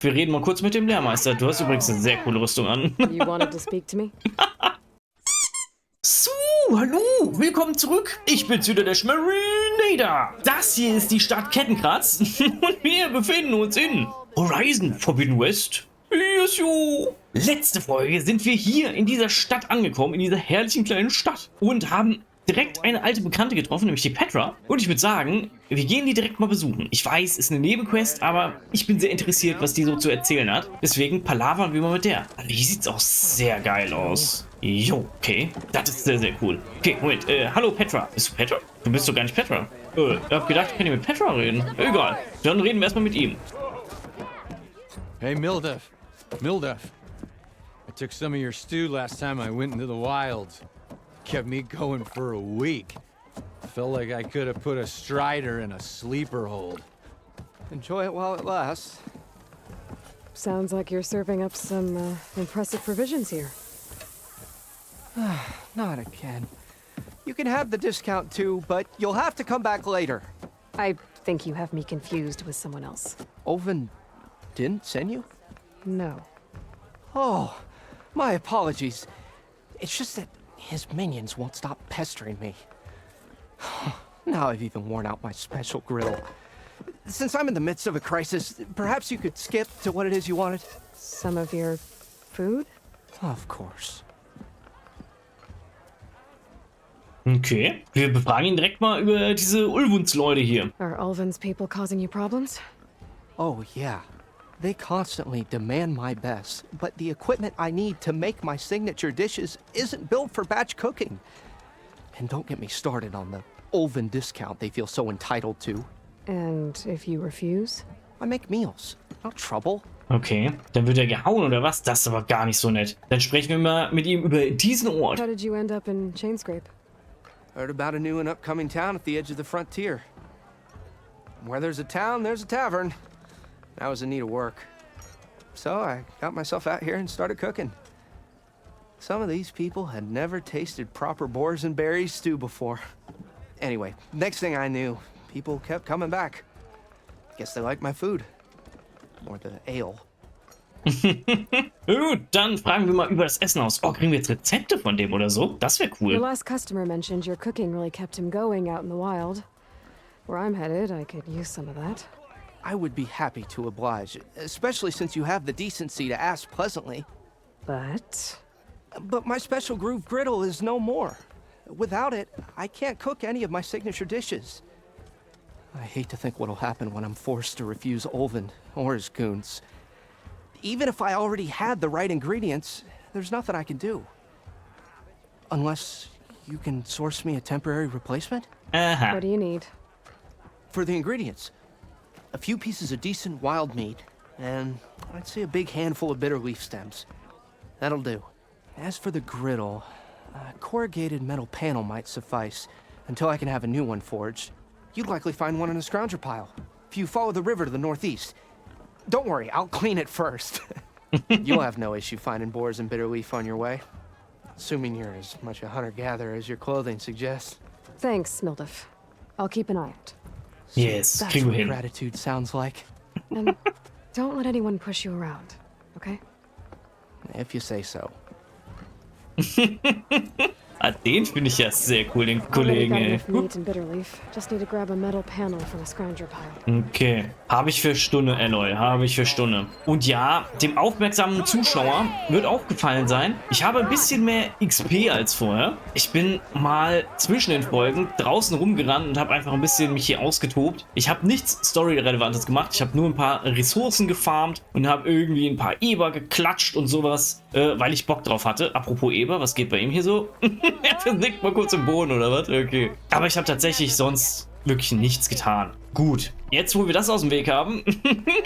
Wir reden mal kurz mit dem Lehrmeister. Du hast übrigens eine sehr coole Rüstung an. You wanted to speak to me? So, hallo, willkommen zurück. Ich bin's wieder, der Schmarinator. Das hier ist die Stadt Kettenkratz und wir befinden uns in Horizon Forbidden West. Yes, yo. Letzte Folge sind wir hier in dieser Stadt angekommen, in dieser herrlichen kleinen Stadt und haben direkt eine alte Bekannte getroffen, nämlich die Petra. Und ich würde sagen, wir gehen die direkt mal besuchen. Ich weiß, es ist eine Nebenquest, aber ich bin sehr interessiert, was die so zu erzählen hat. Deswegen palavern wir mal mit der. Also hier sieht es auch sehr geil aus. Jo, okay. Das ist sehr, sehr cool. Okay, Moment. Hallo Petra. Bist du Petra? Du bist doch gar nicht Petra. Ich hab gedacht, ich kann hier mit Petra reden. Egal. Dann reden wir erstmal mit ihm. Hey, Mildev. I took some of your stew last time I went into the wilds. Kept me going for a week. Felt like I could have put a strider in a sleeper hold. Enjoy it while it lasts. Sounds like you're serving up some impressive provisions here. Not again. You can have the discount too, but you'll have to come back later. I think you have me confused with someone else. Oven didn't send you? No. Oh, my apologies. It's just that his minions won't stop pestering me. Now I've even worn out my special griddle. Since I'm in the midst of a crisis, perhaps you could skip to what it is you wanted? Some of your food? Of course. Okay. Wir befragen ihn direkt mal über diese Ulwunds-Leute hier. Are Ulvin's people causing you problems? Oh, yeah. They constantly demand my best, but the equipment I need to make my signature dishes isn't built for batch cooking. And don't get me started on the Ulvin discount they feel so entitled to. And if you refuse? I make meals, not trouble. Okay, dann wird er gehauen oder was? Das ist aber gar nicht so nett. Dann sprechen wir mal mit ihm über diesen Ort. How did you end up in Chainscrape? Heard about a new and upcoming town at the edge of the frontier. Where there's a town, there's a tavern. I was in need of work. So I got myself out here and started cooking. Some of these people had never tasted proper boars and berries stew before. Anyway, next thing I knew, people kept coming back. Guess they liked my food. Or the ale. Gut, dann fragen wir mal über das Essen aus. Oh, kriegen wir jetzt Rezepte von dem oder so? Das wäre The cool. last customer mentioned your cooking really kept him going out in the wild. Where I'm headed, I could use some of that. I would be happy to oblige, especially since you have the decency to ask pleasantly. But But my special groove griddle is no more. Without it, I can't cook any of my signature dishes. I hate to think what'll happen when I'm forced to refuse Ulvin or his goons. Even if I already had the right ingredients, there's nothing I can do. Unless you can source me a temporary replacement? Aha. what do you need? For the ingredients, a few pieces of decent wild meat, and I'd say a big handful of bitter leaf stems. That'll do. As for the griddle, a corrugated metal panel might suffice until I can have a new one forged. You'd likely find one in a scrounger pile, if you follow the river to the northeast. Don't worry, I'll clean it first. You'll have no issue finding boars and bitter leaf on your way. Assuming you're as much a hunter-gatherer as your clothing suggests. Thanks, Mildev. I'll keep an eye out. Yes, That's kriegen wir what hin. gratitude sounds like. And don't let anyone push you around, okay? If you say so. Den finde ich ja sehr cool, den Already Kollegen, got ey. enough meat and bitter leaf. Just need to grab a metal panel from a scrounger pile. Okay. Habe ich für Stunde, Aloy. Habe ich für Stunde. Und ja, dem aufmerksamen Zuschauer wird aufgefallen sein, ich habe ein bisschen mehr XP als vorher. Ich bin mal zwischen den Folgen draußen rumgerannt und habe einfach ein bisschen mich hier ausgetobt. Ich habe nichts Story-Relevantes gemacht. Ich habe nur ein paar Ressourcen gefarmt und habe irgendwie ein paar Eber geklatscht und sowas, weil ich Bock drauf hatte. Apropos Eber, was geht bei ihm hier so? Er versinkt mal kurz im Boden, oder was? Okay. Aber ich habe tatsächlich sonst wirklich nichts getan. Gut, jetzt wo wir das aus dem Weg haben,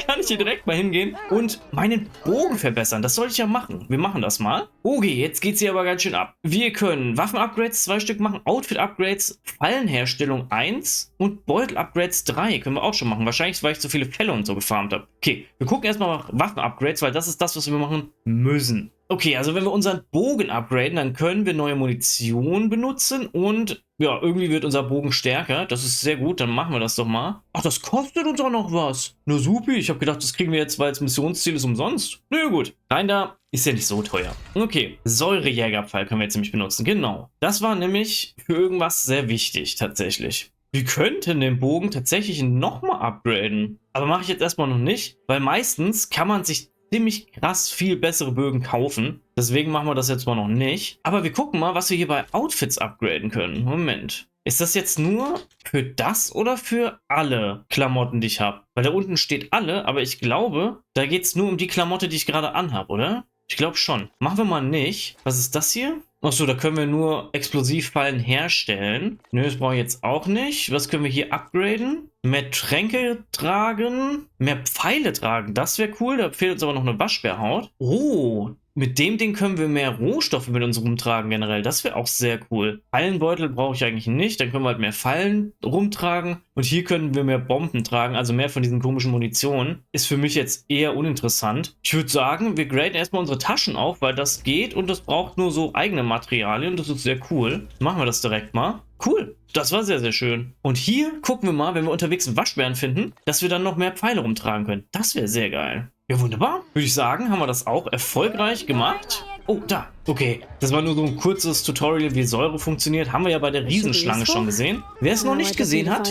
kann ich hier direkt mal hingehen und meinen Bogen verbessern. Das sollte ich ja machen. Wir machen das mal. Okay, jetzt geht es hier aber ganz schön ab. Wir können Waffen-Upgrades 2 Stück machen, Outfit-Upgrades, Fallenherstellung 1 und Beutel-Upgrades 3. Können wir auch schon machen. Wahrscheinlich, weil ich so viele Fälle und so gefarmt habe. Okay, wir gucken erstmal nach Waffen-Upgrades, weil das ist das, was wir machen müssen. Okay, also wenn wir unseren Bogen upgraden, dann können wir neue Munition benutzen und ja, irgendwie wird unser Bogen stärker. Das ist sehr gut, dann machen wir das doch mal. ja. Ach, das kostet uns auch noch was. Na supi, ich habe gedacht, das kriegen wir jetzt, weil es Missionsziel ist, umsonst. Na ja, gut. Rein da, ist ja nicht so teuer. Okay, Säurejägerpfeil können wir jetzt nämlich benutzen. Genau. Das war nämlich für irgendwas sehr wichtig, tatsächlich. Wir könnten den Bogen tatsächlich nochmal upgraden. Aber mache ich jetzt erstmal noch nicht, weil meistens kann man sich ziemlich krass viel bessere Bögen kaufen. Deswegen machen wir das jetzt mal noch nicht. Aber wir gucken mal, was wir hier bei Outfits upgraden können. Moment. Ist das jetzt nur für das oder für alle Klamotten, die ich habe? Weil da unten steht alle, aber ich glaube, da geht es nur um die Klamotte, die ich gerade anhabe, oder? Ich glaube schon. Machen wir mal nicht. Was ist das hier? Achso, da können wir nur Explosivfallen herstellen. Nö, das brauche ich jetzt auch nicht. Was können wir hier upgraden? Mehr Tränke tragen. Mehr Pfeile tragen. Das wäre cool. Da fehlt uns aber noch eine Waschbärhaut. Oh, mit dem Ding können wir mehr Rohstoffe mit uns rumtragen generell. Das wäre auch sehr cool. Fallenbeutel brauche ich eigentlich nicht. Dann können wir halt mehr Fallen rumtragen. Und hier können wir mehr Bomben tragen. Also mehr von diesen komischen Munitionen. Ist für mich jetzt eher uninteressant. Ich würde sagen, wir graden erstmal unsere Taschen auf, weil das geht. Und das braucht nur so eigene Materialien. Das ist sehr cool. Machen wir das direkt mal. Cool. Das war sehr, sehr schön. Und hier gucken wir mal, wenn wir unterwegs einen Waschbären finden, dass wir dann noch mehr Pfeile rumtragen können. Das wäre sehr geil. Ja, wunderbar. Würde ich sagen, haben wir das auch erfolgreich gemacht. Oh, da. Okay. Das war nur so ein kurzes Tutorial, wie Säure funktioniert. Haben wir ja bei der Riesenschlange schon gesehen. Wer es noch nicht gesehen hat,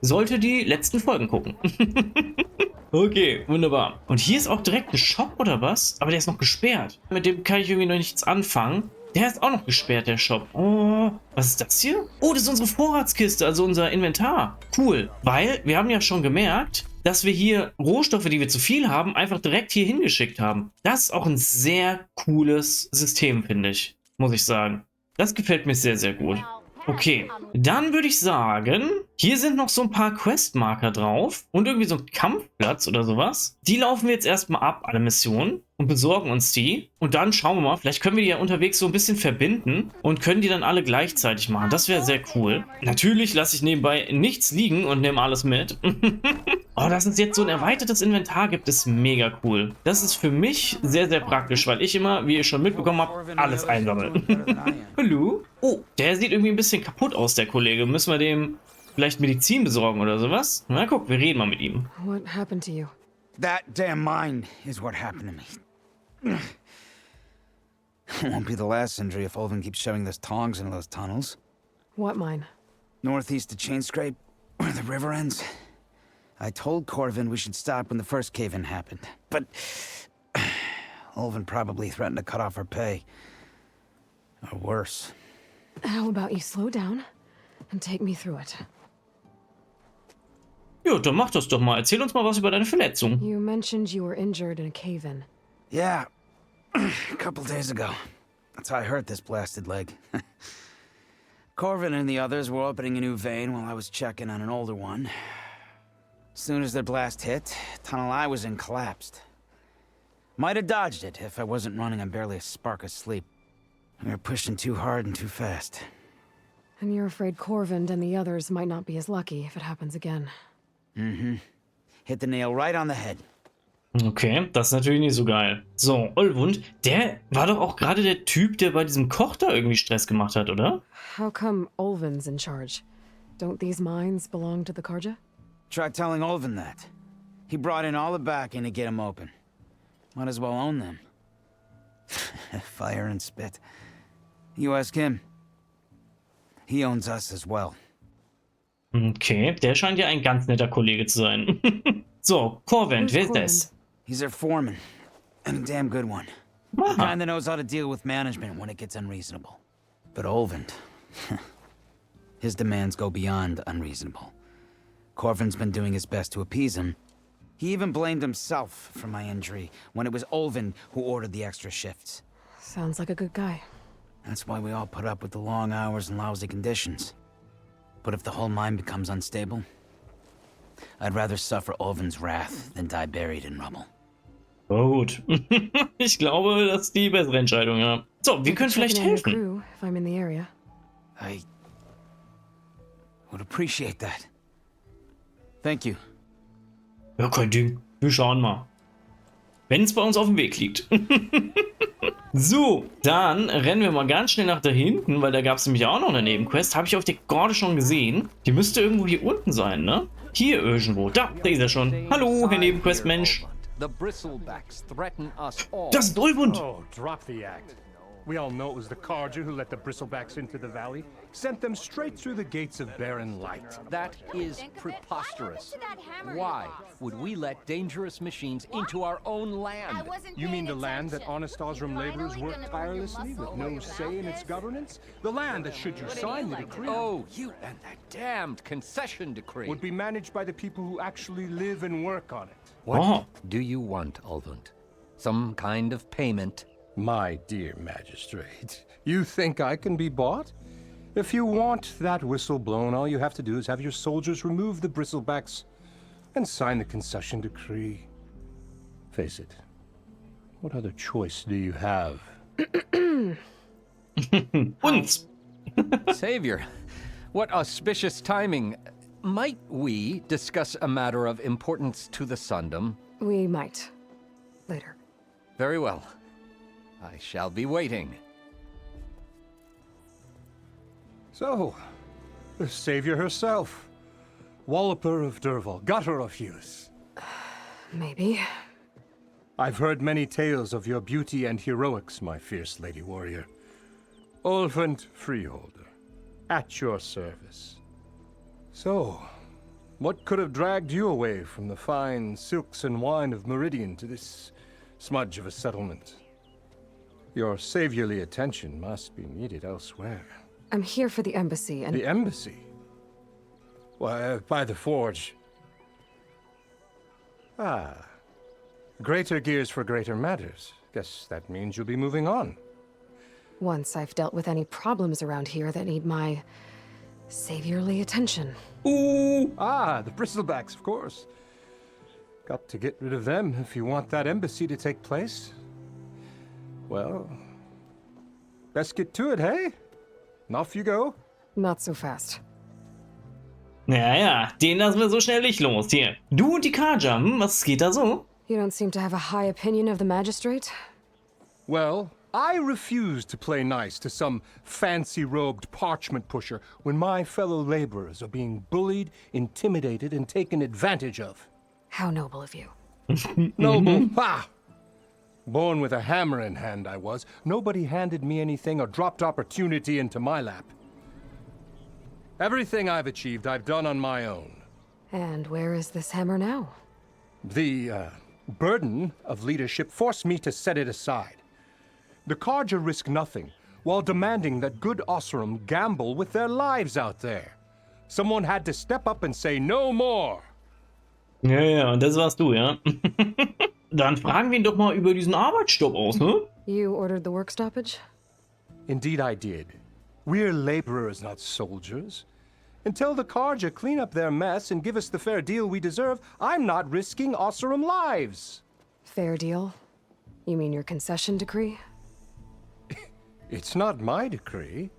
sollte die letzten Folgen gucken. Okay, wunderbar. Und hier ist auch direkt ein Shop oder was? Aber der ist noch gesperrt. Mit dem kann ich irgendwie noch nichts anfangen. Der ist auch noch gesperrt, der Shop. Oh, was ist das hier? Oh, das ist unsere Vorratskiste, also unser Inventar. Cool, weil wir haben ja schon gemerkt, dass wir hier Rohstoffe, die wir zu viel haben, einfach direkt hier hingeschickt haben. Das ist auch ein sehr cooles System, finde ich, muss ich sagen. Das gefällt mir sehr, sehr gut. Okay, dann würde ich sagen, hier sind noch so ein paar Questmarker drauf und irgendwie so ein Kampfplatz oder sowas. Die laufen wir jetzt erstmal ab, alle Missionen, und besorgen uns die. Und dann schauen wir mal, vielleicht können wir die ja unterwegs so ein bisschen verbinden und können die dann alle gleichzeitig machen. Das wäre sehr cool. Natürlich lasse ich nebenbei nichts liegen und nehme alles mit. Oh, dass es jetzt so ein erweitertes Inventar gibt, ist mega cool. Das ist für mich sehr, sehr praktisch, weil ich immer, wie ihr schon mitbekommen habt, alles einsammle. Hallo? Oh, der sieht irgendwie ein bisschen kaputt aus, der Kollege. Müssen wir dem vielleicht Medizin besorgen oder sowas? Na guck, wir reden mal mit ihm. What happened to you? That damn mine is what happened to me. Won't be the last injury if Olven keeps shoving those tongs into those tunnels. What mine? Northeast of Chainscrape, where the river ends. I told Corvin we should stop when the first cave-in happened, but Olven probably threatened to cut off our pay. Or worse. How about you slow down and take me through it? Ja, dann mach das doch mal. Erzähl uns mal was über deine Verletzung. You mentioned you were injured in a cave-in. Yeah, a couple days ago. That's how I hurt this blasted leg. Corvin and the others were opening a new vein while I was checking on an older one. As soon as their blast hit, tunnel I was in collapsed. Might have dodged it if I wasn't running on barely a spark of sleep. We were pushing too hard and too fast. And you're afraid Corvind and the others might not be as lucky if it happens again. Mm-hmm. Hit the nail right on the head. Okay, das ist natürlich nicht so geil. So, Olwund, der war doch auch gerade der Typ, der bei diesem Koch da irgendwie Stress gemacht hat, oder? How come Olvin's in charge? Don't these mines belong to the Karja? Try telling Olven that. He brought in all the backing to get them open. Might as well own them. Fire and spit. You ask him. He owns us as well. Okay, der scheint ja ein ganz netter Kollege zu sein. So, Corvin, wer ist das? He's their foreman, and a damn good one. The kind that knows how to deal with management when it gets unreasonable. But Olvend, his demands go beyond unreasonable. Corvin's been doing his best to appease him. He even blamed himself for my injury when it was Olvend who ordered the extra shifts. Sounds like a good guy. That's why we all put up with the long hours and lousy conditions. But if the whole mine becomes unstable, I'd rather suffer Olven's wrath than die buried in rubble. Oh, gut. Ich glaube, das ist die bessere Entscheidung, ja. So, wir können vielleicht helfen. I would appreciate that. Thank you. Ja, kein Ding. Wir schauen mal. Wenn es bei uns auf dem Weg liegt. So, dann rennen wir mal ganz schnell nach da hinten, weil da gab es nämlich auch noch eine Nebenquest. Habe ich auf der Karte schon gesehen. Die müsste irgendwo hier unten sein, ne? Hier irgendwo. Da ist er schon. Hallo, Herr Nebenquestmensch. Das ist Ulbund. Oh, drop the act. We all know it was the Carja who let the bristlebacks into the valley, sent them straight through the gates of barren light. That is preposterous. Why would we let dangerous machines into our own land? You mean the land that honest Osram laborers work tirelessly with no say in its governance? The land that, should you sign the decree, Oh, you and that damned concession decree. would be managed by the people who actually live and work on it. What Oh. do you want, Ulvund? Some kind of payment? My dear magistrate, you think I can be bought? If you want that whistle blown, all you have to do is have your soldiers remove the bristlebacks and sign the concession decree. Face it, what other choice do you have? Uns. Savior, what auspicious timing. Might we discuss a matter of importance to the Sundom? We might. Later. Very well. I shall be waiting. So, the savior herself, Walloper of Derval, Gutter of Hughes. Maybe. I've heard many tales of your beauty and heroics, my fierce lady warrior. Ulvund Freeholder, at your service. So, what could have dragged you away from the fine silks and wine of Meridian to this smudge of a settlement? Your saviorly attention must be needed elsewhere. I'm here for the embassy, and The embassy? Why, by the forge. Ah. Greater gears for greater matters. Guess that means you'll be moving on. once I've dealt with any problems around here that need my saviorly attention. Ah, the bristlebacks, of course. Got to get rid of them if you want that embassy to take place. Well, best get to it, hey? And off you go. Not so fast. Ja, ja, den lassen wir so schnell nicht los. Hier. Du und die Kaja, was geht da so? You don't seem to have a high opinion of the magistrate? Well, I refuse to play nice to some fancy-robed parchment pusher when my fellow laborers are being bullied, intimidated, and taken advantage of. How noble of you. Noble? Ha! Born with a hammer in hand, I was. Nobody handed me anything or dropped opportunity into my lap. Everything I've achieved, I've done on my own. And where is this hammer now? The burden of leadership forced me to set it aside. The Karja risk nothing, while demanding that good Osram gamble with their lives out there. Someone had to step up and say no more. Ja, ja, und das warst du, ja? Dann fragen wir ihn doch mal über diesen Arbeitsstopp aus, ne? You ordered the work stoppage? Indeed I did. We're laborers, not soldiers. Until the Karja clean up their mess and give us the fair deal we deserve, I'm not risking Osram lives. Fair deal? You mean your concession decree? It's not my decree.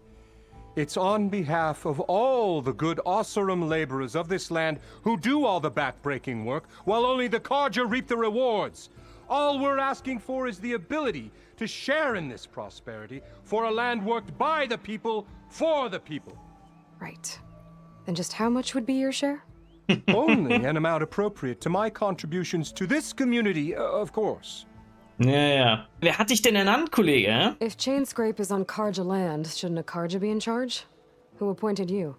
It's on behalf of all the good Osram laborers of this land who do all the back-breaking work, while only the Karja reap the rewards. All we're asking for is the ability to share in this prosperity for a land worked by the people, for the people. Right. And just how much would be your share? Only an amount appropriate to my contributions to this community, of course. Ja, ja. Wer hat dich denn ernannt, Kollege, hä? If chain scrape is on Karja land, shouldn't a Karja be in charge? Who appointed you?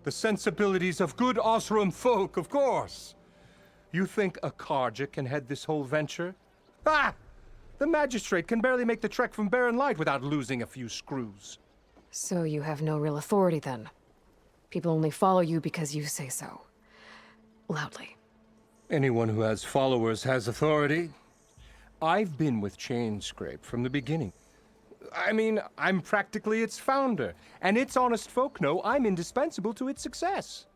The sensibilities of good Osram folk, of course. You think a Karja can head this whole venture? Ah! The magistrate can barely make the trek from Barren Light without losing a few screws. So you have no real authority then. People only follow you because you say so. Loudly. Anyone who has followers has authority. I've been with Chain Scrape from the beginning. I mean, I'm practically its founder, and its honest folk know I'm indispensable to its success.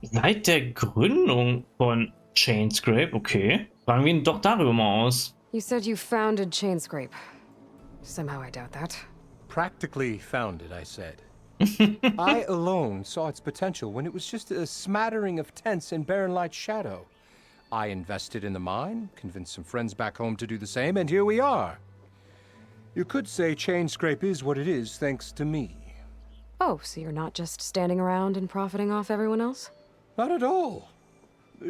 Seit der Gründung von Chainscrape, okay. Fragen wir ihn doch darüber mal aus. You said you founded chain scrape. Somehow I doubt that. Practically founded, I said. I alone saw its potential when it was just a smattering of tents in Barren Light's shadow. I invested in the mine, convinced some friends back home to do the same, and here we are. You could say chain scrape is what it is thanks to me. Oh, so you're not just standing around and profiting off everyone else? Not at all.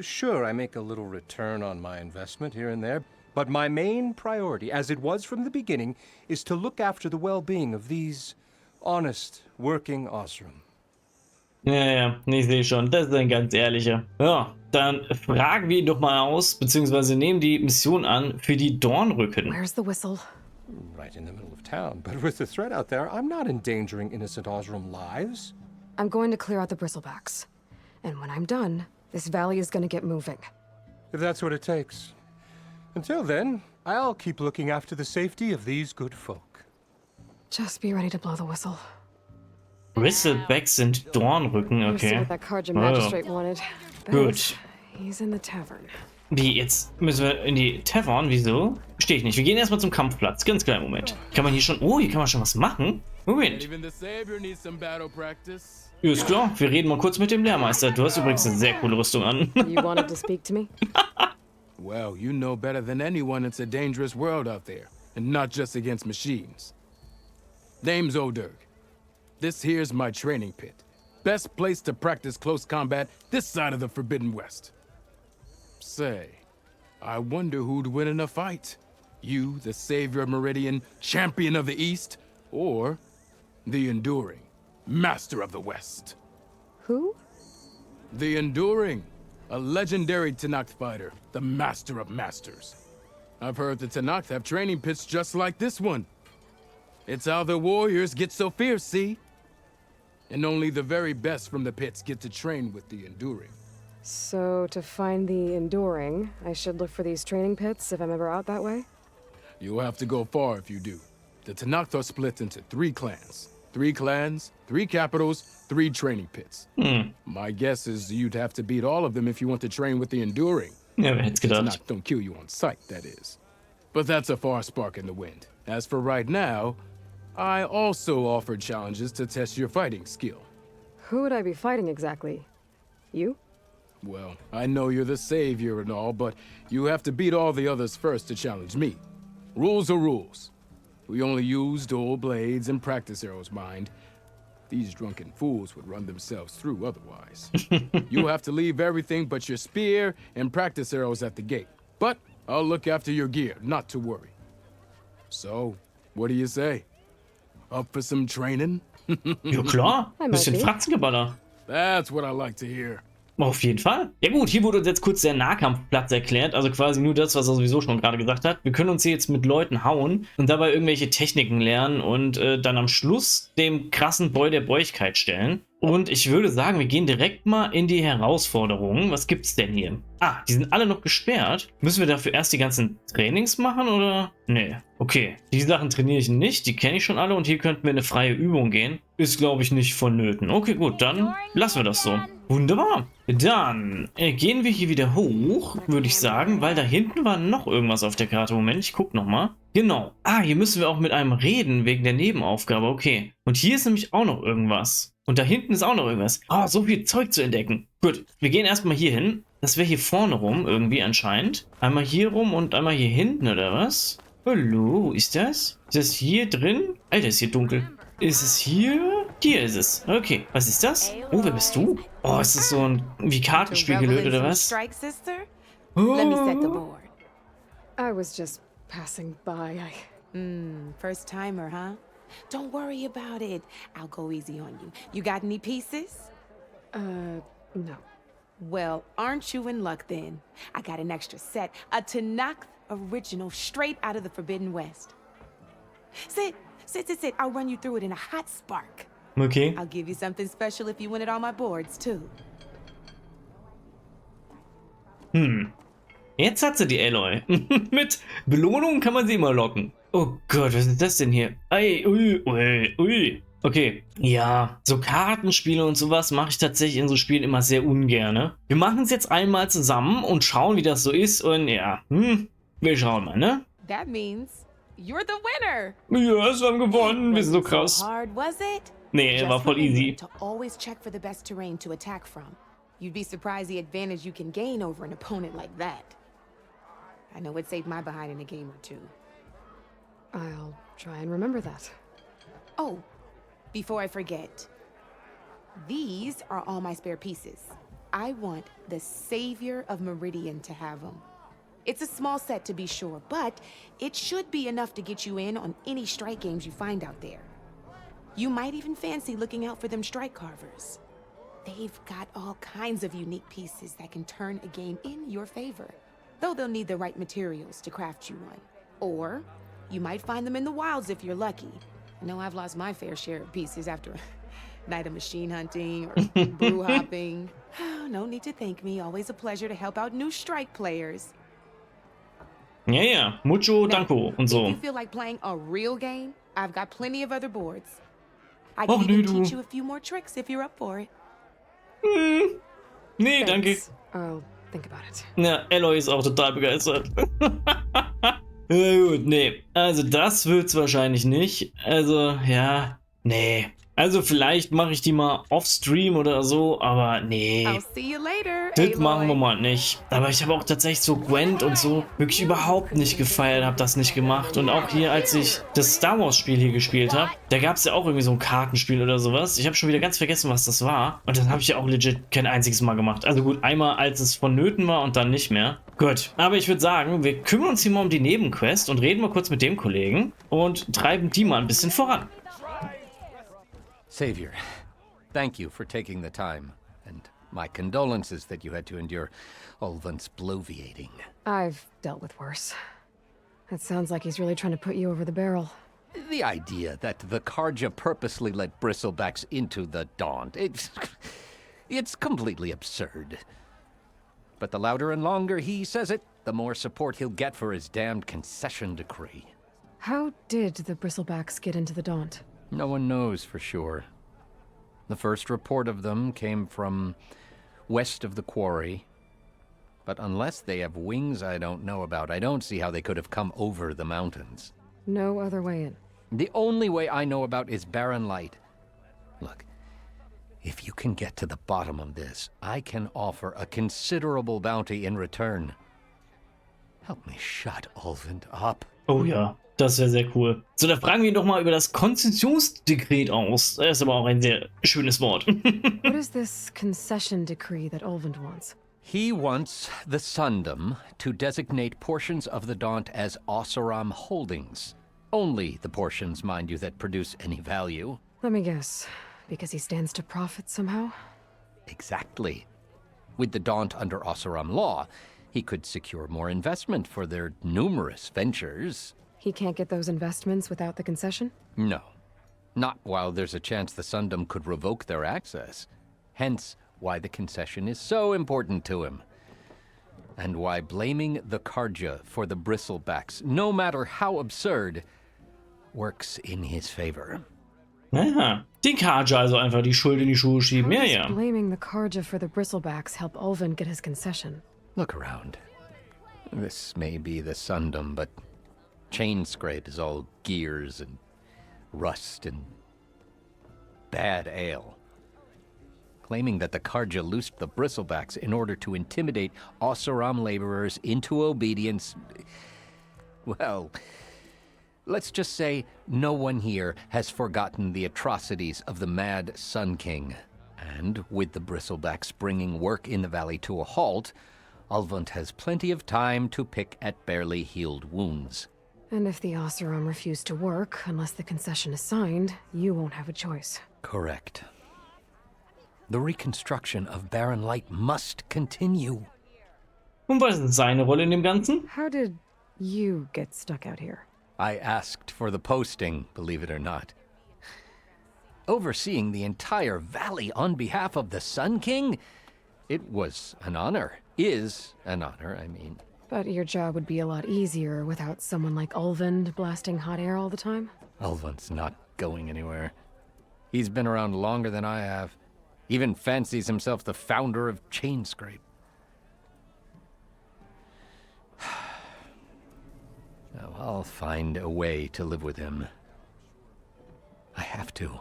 Sure, I make a little return on my investment here and there, but my main priority, as it was from the beginning, is to look after the well-being of these honest, working Osram. Ja, ich sehe schon, das ist ein ganz ehrlicher. Ja, dann fragen wir ihn doch mal aus, beziehungsweise nehmen die Mission an für die Dornrücken. Where's the whistle? Right in the middle of town, but with the threat out there, I'm not endangering innocent Osram lives. I'm going to clear out the bristlebacks. And when I'm done, this valley is gonna get moving. If that's what it takes. Until then, I'll keep looking after the safety of these good folk. Just be ready to blow the whistle. Bristlebacks sind Dornrücken, Here's okay. what that Karja Oh. magistrate wanted. Gut. He's in the tavern. Wie, jetzt müssen wir in die Tavern? Wieso? Verstehe ich nicht. Wir gehen erstmal zum Kampfplatz. Ganz kleinen Moment. Kann man hier schon... Oh, hier kann man schon was machen? Moment. Even the savior needs some battle practice. Ja, ist klar. Wir reden mal kurz mit dem Lehrmeister. Du hast übrigens eine sehr coole Rüstung an. You wanted to speak to me? Well, you know better than anyone it's a dangerous world out there, and not just against machines. Name's O'Dirk. This here's my training pit. Best place to practice close combat this side of the Forbidden West. Say, I wonder who'd win in a fight. You, the savior of Meridian, champion of the East, or the Enduring, master of the West. Who? The Enduring, a legendary Tenakth fighter, the master of masters. I've heard the Tenakth have training pits just like this one. It's how the warriors get so fierce, see? And only the very best from the pits get to train with the Enduring. So, to find the Enduring, I should look for these training pits if I'm ever out that way? You'll have to go far if you do. The Tenakth are split into 3 clans. 3 clans, 3 capitals, 3 training pits. My guess is you'd have to beat all of them if you want to train with the Enduring. Ja, wer hätte es gedacht? Tenakth don't kill you on sight, that is. But that's a far spark in the wind. As for right now, I also offered challenges to test your fighting skill. Who would I be fighting exactly? You? Well, I know you're the savior and all, but you have to beat all the others first to challenge me. Rules are rules. We only use dual blades and practice arrows, mind. These drunken fools would run themselves through otherwise. You have to leave everything but your spear and practice arrows at the gate. But I'll look after your gear, not to worry. So, what do you say? Up for some training? Ja, klar. Bisschen Fratzengeballer. That's what I like to hear. Auf jeden Fall. Ja gut, hier wurde uns jetzt kurz der Nahkampfplatz erklärt, also quasi nur das, was er sowieso schon gerade gesagt hat. Wir können uns hier jetzt mit Leuten hauen und dabei irgendwelche Techniken lernen und dann am Schluss dem krassen Boy der Bräuchkeit stellen. Und ich würde sagen, wir gehen direkt mal in die Herausforderungen. Was gibt's denn hier? Ah, die sind alle noch gesperrt. Müssen wir dafür erst die ganzen Trainings machen oder? Nee. Okay, die Sachen trainiere ich nicht, die kenne ich schon alle und hier könnten wir eine freie Übung gehen. Ist, glaube ich, nicht vonnöten. Okay, gut, dann lassen wir das so. Wunderbar. Dann gehen wir hier wieder hoch, würde ich sagen, weil da hinten war noch irgendwas auf der Karte. Moment, ich gucke nochmal. Genau. Ah, hier müssen wir auch mit einem reden wegen der Nebenaufgabe. Okay. Und hier ist nämlich auch noch irgendwas. Und da hinten ist auch noch irgendwas. Ah, so viel Zeug zu entdecken. Gut, wir gehen erstmal hier hin. Das wäre hier vorne rum irgendwie anscheinend. Einmal hier rum und einmal hier hinten, oder was? Hallo, wo ist das? Ist das hier drin? Alter, ist hier dunkel. Ist es hier? Hier ist es. Okay, was ist das? Oh, wer bist du? Oh, ist das so ein wie Kartenspiel gelöst, oder was? Oh. I was just passing by. First timer, huh? Don't worry about it. I'll go easy on you. You got any pieces? No. Well, aren't you in luck then? I got an extra set, a Tenakth original straight out of the Forbidden West. Sit. I'll run you through it in a hot spark. Okay. I'll give you something special if you win it on my boards, too. Jetzt hat sie die Aloy. Mit Belohnungen kann man sie immer locken. Oh Gott, was ist das denn hier? Ei, ui. Okay, ja, so Kartenspiele und sowas mache ich tatsächlich in so Spielen immer sehr ungern. Wir machen es jetzt einmal zusammen und schauen, wie das so ist. Und ja, wir schauen mal, ne? That means you're the winner. Ja, wir haben gewonnen. Wir sind so krass. So hard, was it? Nee, war voll easy. To always check for the best terrain to attack from. You'd be surprised the advantage you can gain over an opponent like that. I know it saved my behind in a game or two. I'll try and remember that. Oh, before I forget, these are all my spare pieces. I want the Savior of Meridian to have them. It's a small set to be sure, but it should be enough to get you in on any strike games you find out there. You might even fancy looking out for them strike carvers. They've got all kinds of unique pieces that can turn a game in your favor, though they'll need the right materials to craft you one. Or you might find them in the wilds if you're lucky. I know I've lost my fair share of pieces after a night of machine hunting or brew hopping. No need to thank me. Always a pleasure to help out new strike players. Ja, ja. Mucho danko und so. If you feel like playing a real game, I've got plenty of other boards. I Och, can nee, even du. teach you a few more tricks if you're up for it. Nee, danke. Thanks. I'll think about it. Ja, Aloy ist auch total begeistert. Ja gut, nee. Also das wird's wahrscheinlich nicht. Also, ja, nee. Also vielleicht mache ich die mal off-stream oder so, aber nee. I'll see you later, Das machen wir Aloy. mal nicht. Aber ich habe auch tatsächlich so Gwent und so wirklich überhaupt nicht gefeiert, habe das nicht gemacht. Und auch hier, als ich das Star Wars Spiel hier gespielt habe, da gab es ja auch irgendwie so ein Kartenspiel oder sowas. Ich habe schon wieder ganz vergessen, was das war. Und dann habe ich ja auch legit kein einziges Mal gemacht. Also gut, einmal, als es vonnöten war und dann nicht mehr. Gut, aber ich würde sagen, wir kümmern uns hier mal um die Nebenquest und reden mal kurz mit dem Kollegen und treiben die mal ein bisschen voran. Savior, thank you for taking the time, and my condolences that you had to endure Ulvund's bloviating. I've dealt with worse. It sounds like he's really trying to put you over the barrel. The idea that the Karja purposely let bristlebacks into the Daunt, it's completely absurd. But the louder and longer he says it, the more support he'll get for his damned concession decree. How did the bristlebacks get into the Daunt? No one knows for sure. The first report of them came from west of the quarry. But unless they have wings I don't know about, I don't see how they could have come over the mountains. No other way in. The only way I know about is barren light. Look, if you can get to the bottom of this, I can offer a considerable bounty in return. Help me shut Ulvund up. Oh ja, das wäre sehr cool. So, da fragen wir ihn doch mal über das Konzessionsdekret aus. Das ist aber auch ein sehr schönes Wort. What is this concession decree that Ulvund wants? He wants the Sundom to designate portions of the Daunt as Oseram holdings. Only the portions, mind you, that produce any value. Let me guess. Because he stands to profit somehow? Exactly. With the Daunt under Oseram law, he could secure more investment for their numerous ventures. He can't get those investments without the concession? No. Not while there's a chance the Sundom could revoke their access. Hence, why the concession is so important to him. And why blaming the Karja for the bristlebacks, no matter how absurd, works in his favor. Ja, den Karja also einfach die Schuld in die Schuhe schieben. How Ja, does ja. blaming the Karja for the bristlebacks help Ulvund get his concession? Look around. This may be the Sundom, but Chainscrape is all gears and rust and bad ale. Claiming that the Karja loosed the bristlebacks in order to intimidate Oseram laborers into obedience. Well, let's just say no one here has forgotten the atrocities of the mad Sun King. And with the bristlebacks bringing work in the valley to a halt, Ulvund has plenty of time to pick at barely healed wounds. And if the Oseram refuse to work, unless the concession is signed, you won't have a choice. Correct. The reconstruction of Barren Light must continue. Und was ist seine Rolle in dem Ganzen? How did you get stuck out here? I asked for the posting, believe it or not. Overseeing the entire valley on behalf of the Sun King? It was an honor. Is an honor, I mean. But your job would be a lot easier without someone like Ulvund blasting hot air all the time? Ulvund's not going anywhere. He's been around longer than I have. Even fancies himself the founder of Chainscrape. Oh, I'll find a way to live with him. I have to.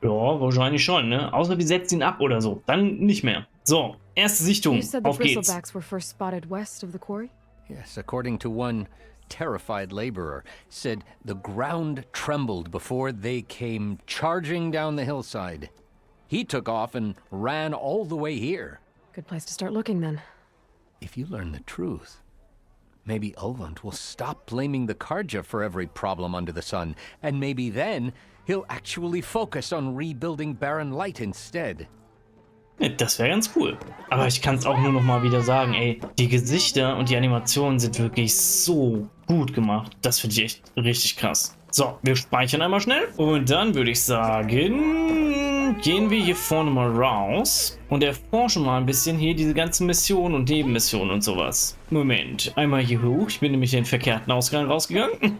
Ja, wahrscheinlich schon, ne? Außer wir setzen ihn ab oder so. Dann nicht mehr. So, erste Sichtung. You said the Auf geht's. bristlebacks were first spotted west of the quarry? Yes, according to one terrified laborer, said the ground trembled before they came charging down the hillside. He took off and ran all the way here. Good place to start looking, then. If you learn the truth, maybe Ulvund will stop blaming the Karja for every problem under the sun, and maybe then he'll actually focus on rebuilding Barren Light instead. Das wäre ganz cool. Aber ich kann es auch nur noch mal wieder sagen, ey, die Gesichter und die Animationen sind wirklich so gut gemacht. Das finde ich echt richtig krass. So, wir speichern einmal schnell. Und dann würde ich sagen, gehen wir hier vorne mal raus und erforschen mal ein bisschen hier diese ganzen Missionen und Nebenmissionen und sowas. Moment, einmal hier hoch. Ich bin nämlich den verkehrten Ausgang rausgegangen.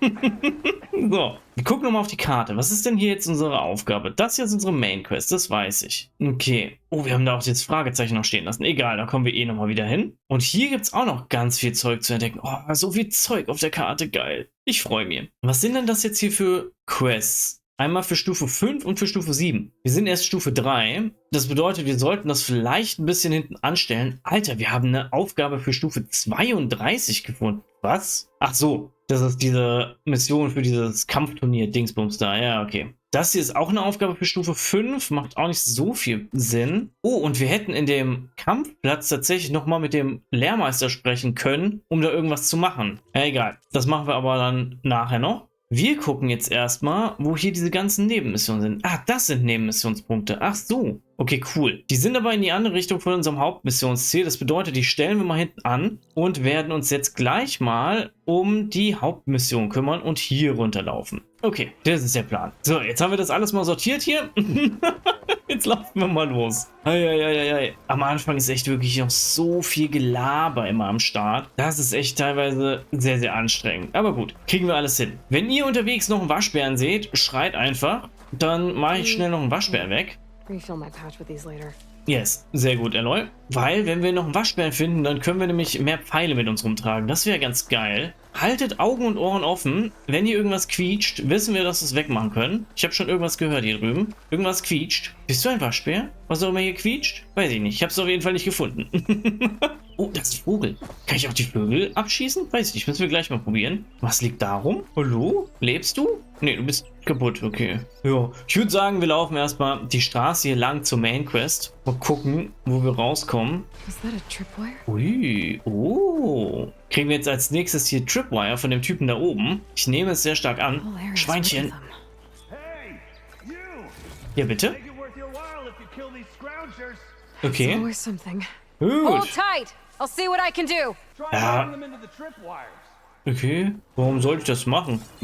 So, wir gucken nochmal auf die Karte. Was ist denn hier jetzt unsere Aufgabe? Das hier ist unsere Main Quest, das weiß ich. Okay. Oh, wir haben da auch jetzt Fragezeichen noch stehen lassen. Egal, da kommen wir eh nochmal wieder hin. Und hier gibt es auch noch ganz viel Zeug zu entdecken. Oh, so viel Zeug auf der Karte, geil. Ich freue mich. Was sind denn das jetzt hier für Quests? Einmal für Stufe 5 und für Stufe 7. Wir sind erst Stufe 3. Das bedeutet, wir sollten das vielleicht ein bisschen hinten anstellen. Alter, wir haben eine Aufgabe für Stufe 32 gefunden. Was? Ach so, das ist diese Mission für dieses Kampfturnier-Dingsbums da. Ja, okay. Das hier ist auch eine Aufgabe für Stufe 5. Macht auch nicht so viel Sinn. Oh, und wir hätten in dem Kampfplatz tatsächlich nochmal mit dem Lehrmeister sprechen können, um da irgendwas zu machen. Ja, egal. Das machen wir aber dann nachher noch. Wir gucken jetzt erstmal, wo hier diese ganzen Nebenmissionen sind. Ah, das sind Nebenmissionspunkte. Ach so. Okay, cool. Die sind aber in die andere Richtung von unserem Hauptmissionsziel. Das bedeutet, die stellen wir mal hinten an und werden uns jetzt gleich mal um die Hauptmission kümmern und hier runterlaufen. Okay, das ist der Plan. So, jetzt haben wir das alles mal sortiert hier. Jetzt laufen wir mal los. Eieieiei. Am Anfang ist echt wirklich noch so viel Gelaber immer am Start. Das ist echt teilweise sehr, sehr anstrengend. Aber gut, kriegen wir alles hin. Wenn ihr unterwegs noch einen Waschbären seht, schreit einfach. Dann mache ich schnell noch einen Waschbären weg. Refill my pouch with these later. Yes, sehr gut, Eloy. Weil, wenn wir noch einen Waschbären finden, dann können wir nämlich mehr Pfeile mit uns rumtragen. Das wäre ganz geil. Haltet Augen und Ohren offen. Wenn hier irgendwas quietscht, wissen wir, dass wir es wegmachen können. Ich habe schon irgendwas gehört hier drüben. Irgendwas quietscht. Bist du ein Waschbär? Was auch immer hier quietscht? Weiß ich nicht. Ich habe es auf jeden Fall nicht gefunden. Oh, das ist ein Vogel. Kann ich auch die Vögel abschießen? Weiß ich nicht. Müssen wir gleich mal probieren. Was liegt da rum? Hallo? Lebst du? Nee, du bist kaputt. Okay. Ja, ich würde sagen, wir laufen erstmal die Straße hier lang zur Main Quest. Mal gucken, wo wir rauskommen. Is that a tripwire? Ui, oh. Kriegen wir jetzt als nächstes hier Tripwire von dem Typen da oben. Ich nehme es sehr stark an. Schweinchen. Ja, bitte? Okay. Gut. Ja. Okay, warum sollte ich das machen? Ich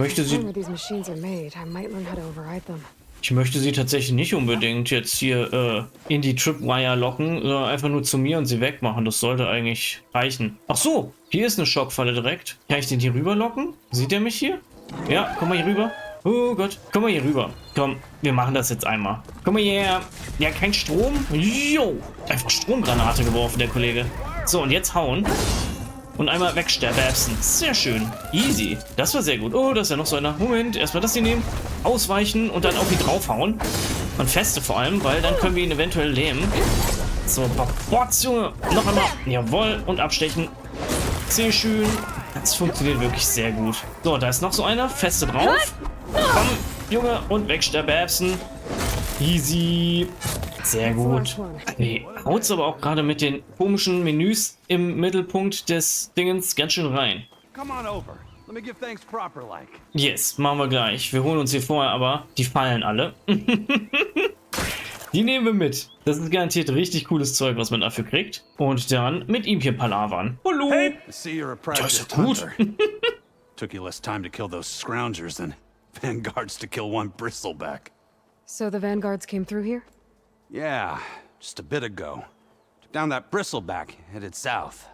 möchte sie tatsächlich nicht unbedingt jetzt hier in die Tripwire locken, sondern einfach nur zu mir und sie wegmachen. Das sollte eigentlich reichen. Ach so, hier ist eine Schockfalle direkt. Kann ich den hier rüber locken? Sieht er mich hier? Ja, komm mal hier rüber. Oh Gott, komm mal hier rüber. Komm, wir machen das jetzt einmal. Komm mal hierher. Ja, kein Strom. Jo, einfach Stromgranate geworfen, der Kollege. So, und jetzt hauen. Und einmal wegsterbäbsen. Sehr schön. Easy. Das war sehr gut. Oh, da ist ja noch so einer. Moment, erstmal das hier nehmen. Ausweichen und dann auf ihn draufhauen. Und feste vor allem, weil dann können wir ihn eventuell lähmen. So, Bots, Junge. Noch einmal. Jawohl. Und abstechen. Sehr schön. Das funktioniert wirklich sehr gut. So, da ist noch so einer. Feste drauf. Komm, Junge. Und wegsterbäbsen. Easy. Sehr gut. Nee, haut's aber auch gerade mit den komischen Menüs im Mittelpunkt des Dingens ganz schön rein. Yes, machen wir gleich. Wir holen uns hier vorher aber die Fallen alle. Die nehmen wir mit. Das ist garantiert richtig cooles Zeug, was man dafür kriegt. Und dann mit ihm hier palavern. Hallo. Hey, I see you're a Das ist practiced gut. hunter. Took you less time to kill those scroungers than vanguards to kill one bristleback. So the vanguards came through here? Yeah, just a bit ago. Took down that bristleback, headed south.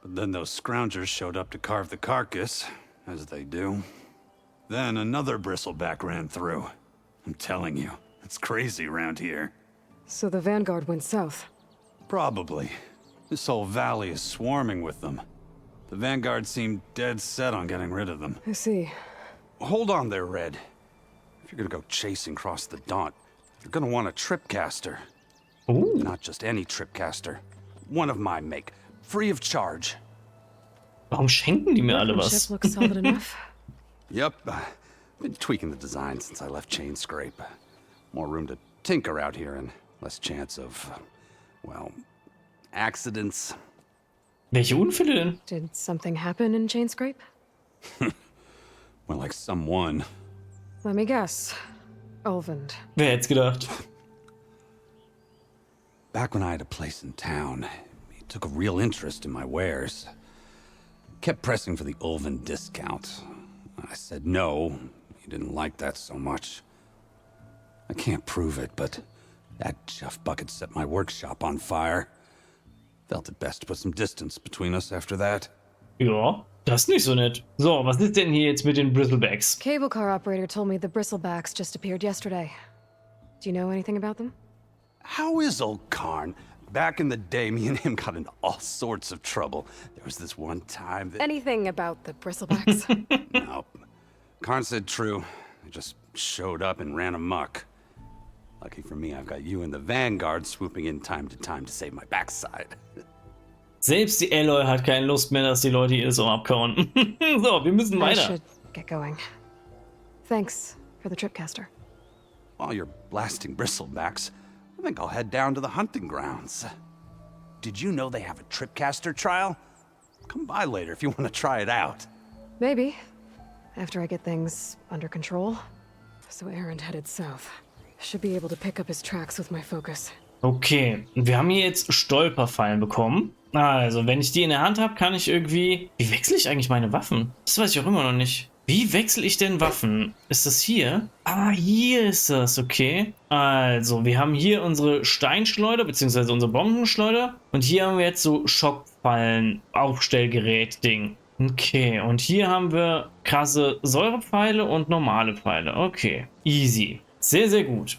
But then those scroungers showed up to carve the carcass, as they do. Then another bristleback ran through. I'm telling you, it's crazy around here. So the vanguard went south. Probably. This whole valley is swarming with them. The vanguard seemed dead set on getting rid of them. I see. Hold on there, Red. If you're gonna go chasing across the Daunt, you're gonna want a tripcaster. Oh. Not just any tripcaster. One of my make. Free of charge. Warum schenken die mir alle was? Workmanship looks solid enough. Yep. Been tweaking the design since I left Chain Scrape. More room to tinker out here and less chance of, well, accidents. Welche Unfälle denn? Did something happen in Chain Scrape? Well, like someone. Let me guess. Ulvend. Wer hätte es gedacht? Back when I had a place in town, he took a real interest in my wares. Kept pressing for the Ulven discount. I said no. He didn't like that so much. I can't prove it, but that chuff bucket set my workshop on fire. Felt it best to put some distance between us after that. Ja, das ist nicht so nett. So, was ist denn hier jetzt mit den Bristlebacks? Cable car operator told me the bristlebacks just appeared yesterday. Do you know anything about them? How is old Karn? Back in the day, me and him got into all sorts of trouble. There was this one time that... Anything about the bristlebacks? No. Karn said true. They just showed up and ran amok. Lucky for me, I've got you and the Vanguard swooping in time to save my backside. Selbst die Aloy hat keine Lust mehr, dass die Leute ihr so abkauen. So, wir müssen I weiter. should get going. Thanks for the tripcaster. While you're blasting bristlebacks, I think I'll head down to the hunting grounds. Did you know they have a tripcaster trial? Come by later if you want to try it out. Maybe. After I get things under control. So EREND headed south. Should be able to pick up his tracks with my focus. Okay, wir haben hier jetzt Stolperfallen bekommen. Also, wenn ich die in der Hand habe, kann ich irgendwie... Wie wechsle ich eigentlich meine Waffen? Das weiß ich auch immer noch nicht. Wie wechsle ich denn Waffen? Ist das hier? Ah, hier ist das, okay. Also, wir haben hier unsere Steinschleuder, beziehungsweise unsere Bombenschleuder. Und hier haben wir jetzt so Schockfallen, Aufstellgerät-Ding. Okay, und hier haben wir krasse Säurepfeile und normale Pfeile. Okay, easy. Sehr, sehr gut.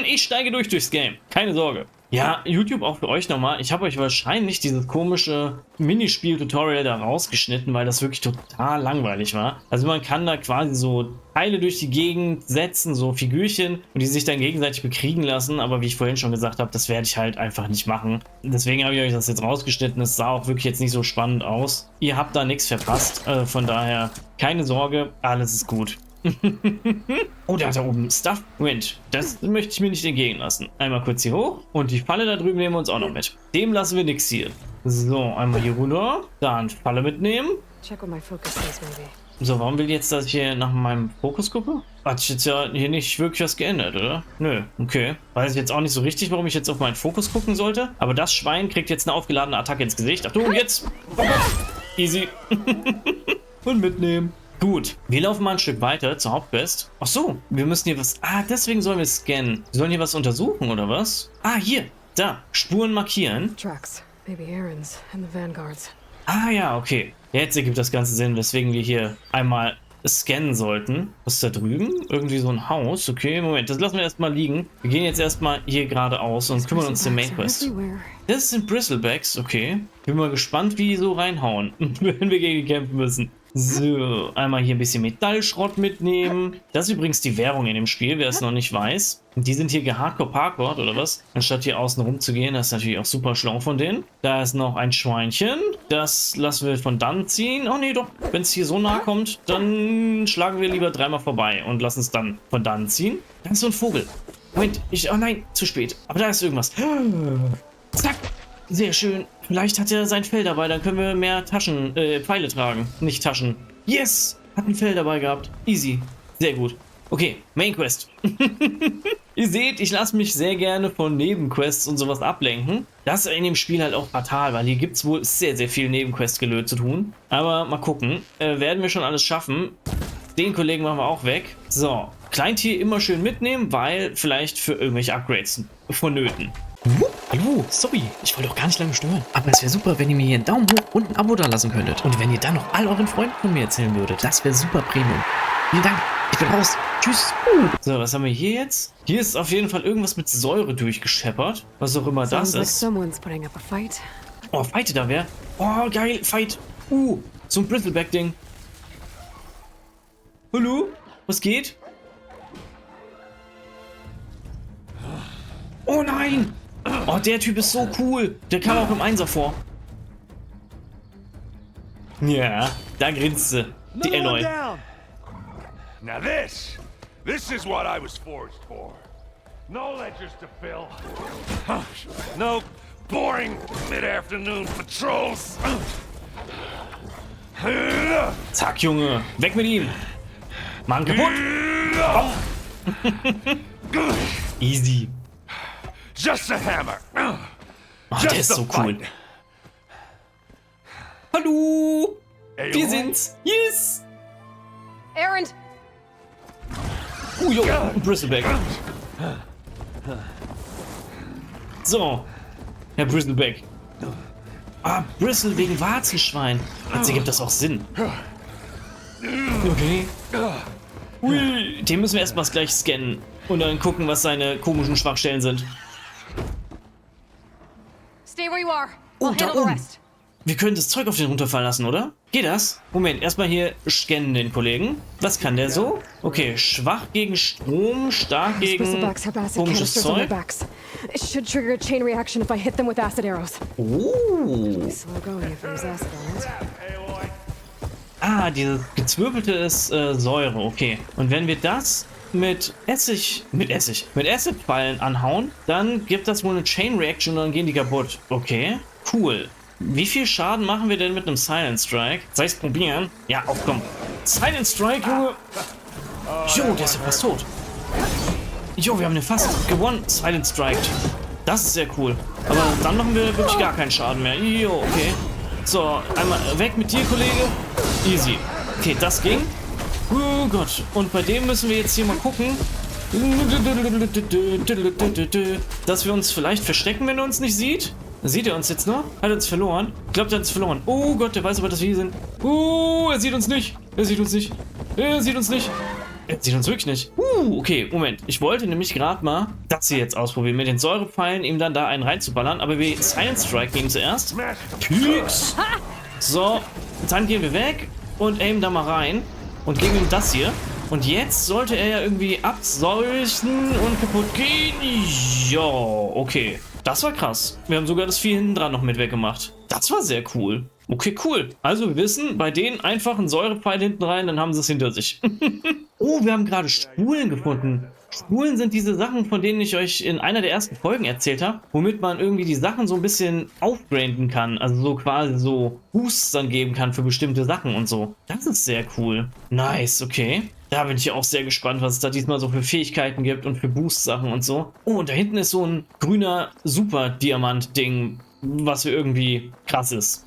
Ich steige durchs Game. Keine Sorge. Ja, YouTube auch für euch nochmal. Ich habe euch wahrscheinlich dieses komische Minispiel-Tutorial da rausgeschnitten, weil das wirklich total langweilig war. Also man kann da quasi so Teile durch die Gegend setzen, so Figürchen, und die sich dann gegenseitig bekriegen lassen. Aber wie ich vorhin schon gesagt habe, das werde ich halt einfach nicht machen. Deswegen habe ich euch das jetzt rausgeschnitten. Es sah auch wirklich jetzt nicht so spannend aus. Ihr habt da nichts verpasst. Von daher keine Sorge, alles ist gut. Oh, der hat da oben Stuff. Moment, das möchte ich mir nicht entgehen lassen. Einmal kurz hier hoch und die Falle da drüben nehmen wir uns auch noch mit. Dem lassen wir nichts hier. So, einmal hier runter. Dann Falle mitnehmen. Check what my focus is, maybe. So, warum will ich jetzt, dass ich hier nach meinem Fokus gucke? Hat sich jetzt ja hier nicht wirklich was geändert, oder? Nö, okay. Weiß ich jetzt auch nicht so richtig, warum ich jetzt auf meinen Fokus gucken sollte. Aber das Schwein kriegt jetzt eine aufgeladene Attacke ins Gesicht. Achtung, jetzt! Easy. Und mitnehmen. Gut, wir laufen mal ein Stück weiter zur Hauptquest. Ach so, wir müssen hier was... Ah, deswegen sollen wir scannen. Wir sollen hier was untersuchen, oder was? Ah, hier, da, Spuren markieren. Tracks. Maybe EREND's and the Vanguards. Ah ja, okay. Jetzt ergibt das Ganze Sinn, weswegen wir hier einmal scannen sollten. Was ist da drüben? Irgendwie so ein Haus. Okay, Moment, das lassen wir erstmal liegen. Wir gehen jetzt erstmal hier geradeaus und kümmern uns um Main Quest. Das sind Bristlebacks, okay. Bin mal gespannt, wie die so reinhauen, wenn wir gegen die kämpfen müssen. So, einmal hier ein bisschen Metallschrott mitnehmen. Das ist übrigens die Währung in dem Spiel, wer es noch nicht weiß. Die sind hier gehardcore-parkoured, oder was? Anstatt hier außen rum zu gehen, das ist natürlich auch super schlau von denen. Da ist noch ein Schweinchen. Das lassen wir von dann ziehen. Oh nee, doch. Wenn es hier so nah kommt, dann schlagen wir lieber dreimal vorbei und lassen es dann von dann ziehen. Da ist so ein Vogel. Moment, oh nein, zu spät. Aber da ist irgendwas. Zack. Sehr schön. Vielleicht hat er sein Fell dabei, dann können wir mehr Pfeile tragen. Nicht Taschen. Yes! Hat ein Fell dabei gehabt. Easy. Sehr gut. Okay, Main Quest. Ihr seht, ich lasse mich sehr gerne von Nebenquests und sowas ablenken. Das ist in dem Spiel halt auch fatal, weil hier gibt es wohl sehr, sehr viel Nebenquest-Gelöt zu tun. Aber mal gucken. Werden wir schon alles schaffen. Den Kollegen machen wir auch weg. So, Kleintier immer schön mitnehmen, weil vielleicht für irgendwelche Upgrades vonnöten. Hallo, sorry, ich wollte doch gar nicht lange stören. Aber es wäre super, wenn ihr mir hier einen Daumen hoch und ein Abo da lassen könntet. Und wenn ihr dann noch all euren Freunden von mir erzählen würdet. Das wäre super Premium. Vielen Dank, ich bin raus. Tschüss. So, was haben wir hier jetzt? Hier ist auf jeden Fall irgendwas mit Säure durchgescheppert. Was auch immer das ist. Oh, fighte da wer? Oh, geil, fight. So ein Bristleback-Ding. Hallo? Was geht? Oh nein! Oh, der Typ ist so cool. Der kam auch im Einser vor. Ja, da grinst sie. Die Aloy. Now this is what I was forged for. No ledgers to fill. No boring mid-afternoon patrols. Zack, Junge. Weg mit ihm. Mann kaputt. Komm. Easy. Just a hammer. Oh, der ist so cool. Hallo. Wir sind's. Yes. Erend! Jo, Bristleback. So, Herr Bristleback. Ah, Bristle wegen Warzenschwein. Jetzt ergibt das auch Sinn. Okay. Ui, den müssen wir erstmal gleich scannen und dann gucken, was seine komischen Schwachstellen sind. Stay where you are. Oh, I'll da handle the oben. rest. Wir können das Zeug auf den runterfallen lassen, oder? Geht das? Moment, erstmal hier scannen den Kollegen. Was kann der so? Okay, schwach gegen Strom, stark gegen Bristlebacks have acid komisches canisters on their Zeug. backs. It should trigger a chain reaction if I hit them with acid arrows. Oh. Slow going if there's acid on it. Ah, dieses gezwirbelte ist Säure, okay. Und wenn wir das mit Acid-Pfeilen anhauen, dann gibt das wohl eine Chain Reaction und dann gehen die kaputt. Okay, cool. Wie viel Schaden machen wir denn mit einem Silent Strike? Soll ich's probieren? Ja, auf komm. Silent Strike, Junge. Jo, der ist ja fast tot. Jo, wir haben den fast gewonnen. Silent Strike. Das ist sehr cool. Aber dann machen wir wirklich gar keinen Schaden mehr. Jo, okay. So, einmal weg mit dir, Kollege. Easy. Okay, das ging. Oh Gott. Und bei dem müssen wir jetzt hier mal gucken, dass wir uns vielleicht verstecken, wenn er uns nicht sieht. Sieht er uns jetzt noch? Hat er uns verloren? Ich glaube, der hat uns verloren. Oh Gott, der weiß aber, dass wir hier sind. Oh, er sieht uns nicht. Er sieht uns nicht. Er sieht uns nicht. Er sieht uns wirklich nicht. Okay, Moment. Ich wollte nämlich gerade mal das hier jetzt ausprobieren. Mit den Säurepfeilen ihm dann da einen reinzuballern. Aber wir Silent Strike ihm zuerst. Pix. So, dann gehen wir weg und aimen da mal rein. Und geben ihm das hier. Und jetzt sollte er ja irgendwie abseuchen und kaputt gehen. Ja, okay. Das war krass. Wir haben sogar das Vieh hinten dran noch mit weggemacht. Das war sehr cool. Okay, cool. Also wir wissen, bei denen einfach einen Säurepfeil hinten rein, dann haben sie es hinter sich. Oh, wir haben gerade Spulen gefunden. Spulen sind diese Sachen, von denen ich euch in einer der ersten Folgen erzählt habe, womit man irgendwie die Sachen so ein bisschen aufgraden kann. Also so quasi so Boosts dann geben kann für bestimmte Sachen und so. Das ist sehr cool. Nice, okay. Da bin ich auch sehr gespannt, was es da diesmal so für Fähigkeiten gibt und für Boost-Sachen und so. Oh, und da hinten ist so ein grüner Super-Diamant-Ding, was irgendwie krass ist.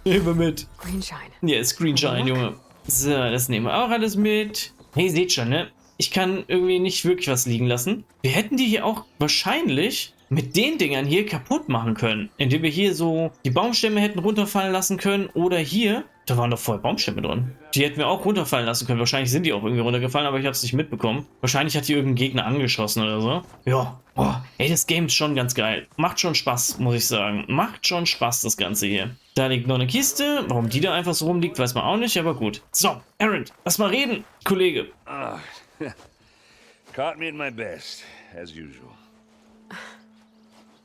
Nehmen wir mit. Greenshine. Ja, ist Greenshine, Junge. So, das nehmen wir auch alles mit. Hey, seht schon, ne? Ich kann irgendwie nicht wirklich was liegen lassen. Wir hätten die hier auch wahrscheinlich mit den Dingern hier kaputt machen können. Indem wir hier so die Baumstämme hätten runterfallen lassen können. Oder hier, da waren doch voll Baumstämme drin. Die hätten wir auch runterfallen lassen können. Wahrscheinlich sind die auch irgendwie runtergefallen, aber ich habe es nicht mitbekommen. Wahrscheinlich hat die irgendein Gegner angeschossen oder so. Ja, boah, ey, das Game ist schon ganz geil. Macht schon Spaß, muss ich sagen. Macht schon Spaß, das Ganze hier. Da liegt noch eine Kiste. Warum die da einfach so rumliegt, weiß man auch nicht, aber gut. So, EREND, lass mal reden, Kollege. Caught me at my best, as usual.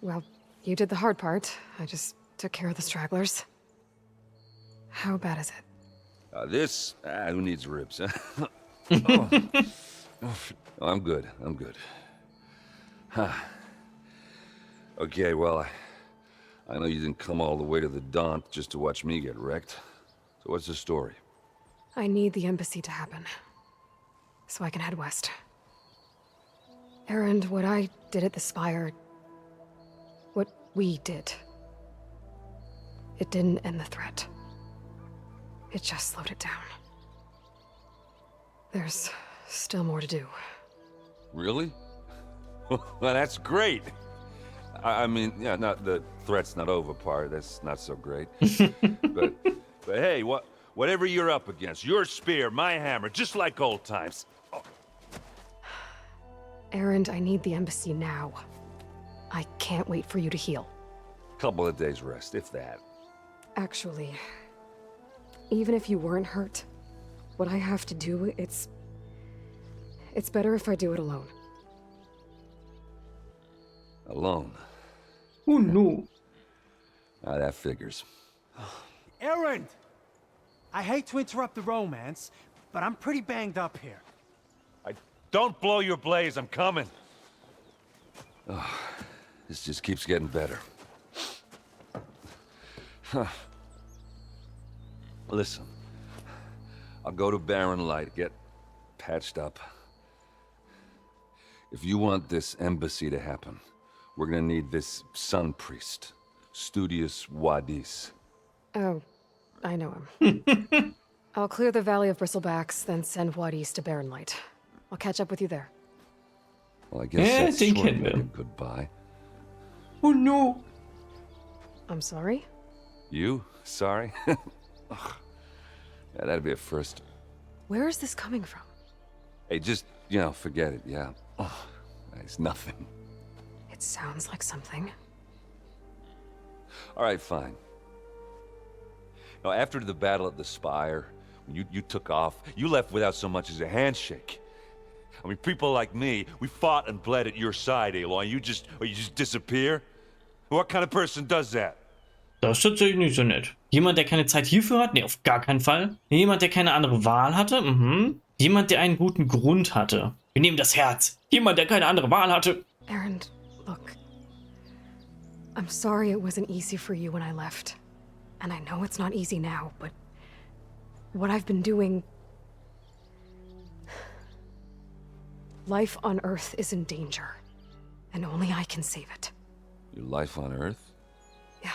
Well, you did the hard part. I just took care of the stragglers. How bad is it? Who needs ribs, huh? I'm good, I'm good. Huh. Okay, well, I know you didn't come all the way to the Daunt just to watch me get wrecked. So what's the story? I need the embassy to happen, so I can head west. EREND, what I did at the Spire, what we did, it didn't end the threat. It just slowed it down. There's still more to do. Really? Well, that's great. I mean, yeah, not the threat's not over part. That's not so great. but hey, whatever you're up against, your spear, my hammer, just like old times. Oh. EREND, I need the embassy now. I can't wait for you to heal. Couple of days rest, if that. Actually, even if you weren't hurt, what I have to do, it's better if I do it alone. Alone? Oh no. That figures. EREND! I hate to interrupt the romance, but I'm pretty banged up here. Don't blow your blaze, I'm coming. Oh, this just keeps getting better. Huh. Listen, I'll go to Barren Light, get patched up. If you want this embassy to happen, we're gonna need this sun priest, Studious Wadis. Oh, I know him. I'll clear the Valley of Bristlebacks, then send Wadis to Barren Light. I'll catch up with you there. Well, I guess that's den sort of kennen like a wir. goodbye. Oh no. I'm sorry? You? Sorry? Ugh. Yeah, that'd be a first. Where is this coming from? Hey, just, forget it, yeah. Oh, it's nothing. It sounds like something. All right, fine. Now, after the battle at the Spire, when you took off, you left without so much as a handshake. I mean, people like me, we fought and bled at your side, Aloy, and you just disappear? What kind of person does that? Das ist tatsächlich nicht so nett. Jemand, der keine Zeit hierfür hat? Nee, auf gar keinen Fall. Jemand, der keine andere Wahl hatte? Mhm. Jemand, der einen guten Grund hatte. Wir nehmen das Herz. Jemand, der keine andere Wahl hatte. EREND, look. I'm sorry it wasn't easy for you when I left. And I know it's not easy now, but what I've been doing... Life on Earth is in danger, and only I can save it. Your life on Earth? Yeah.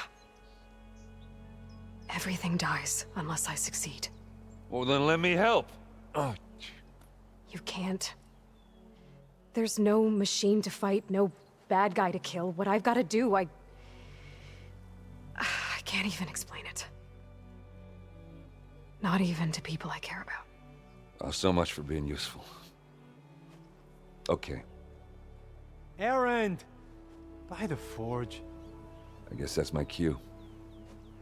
Everything dies unless I succeed. Well, then let me help. Oh, You can't. There's no machine to fight, no bad guy to kill. What I've got to do, I can't even explain it. Not even to people I care about. oh, so much for being useful. Okay, EREND! By the forge. I guess that's my cue.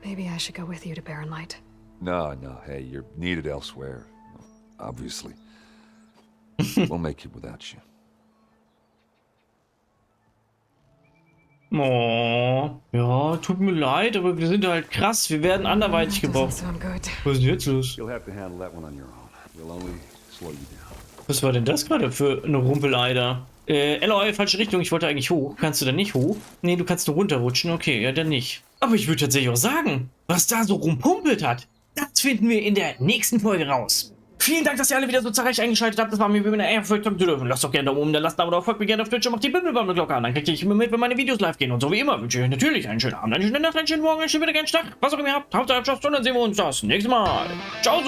Maybe I should go with you to Barren Light. No, hey, you're needed elsewhere. Obviously. We'll make it without you. Oh, ja, tut mir leid, aber wir sind halt krass. Wir werden anderweitig gebraucht. Sound good. Was ist denn jetzt los? You'll have to handle that one on your own. We'll only slow you down. Was war denn das gerade für eine Rumpelei da? Aloy, falsche Richtung. Ich wollte eigentlich hoch. Kannst du denn nicht hoch? Nee, du kannst nur runterrutschen. Okay, ja, dann nicht. Aber ich würde tatsächlich auch sagen, was da so rumpumpelt hat, das finden wir in der nächsten Folge raus. Vielen Dank, dass ihr alle wieder so zahlreich eingeschaltet habt. Das war mir wie eine Ehre, für euch zu dürfen. Lasst doch gerne da oben, dann lasst ein Abo da, folgt mir gerne auf Twitch und macht die Bimmelbaum-Glocke an. Dann kriegt ihr immer mit, wenn meine Videos live gehen. Und so wie immer wünsche ich euch natürlich einen schönen Abend, einen schönen Nacht, einen schönen Morgen, einen schönen Tag, was auch immer ihr habt. Hauptsache, und dann sehen wir uns das nächste Mal. Ciao.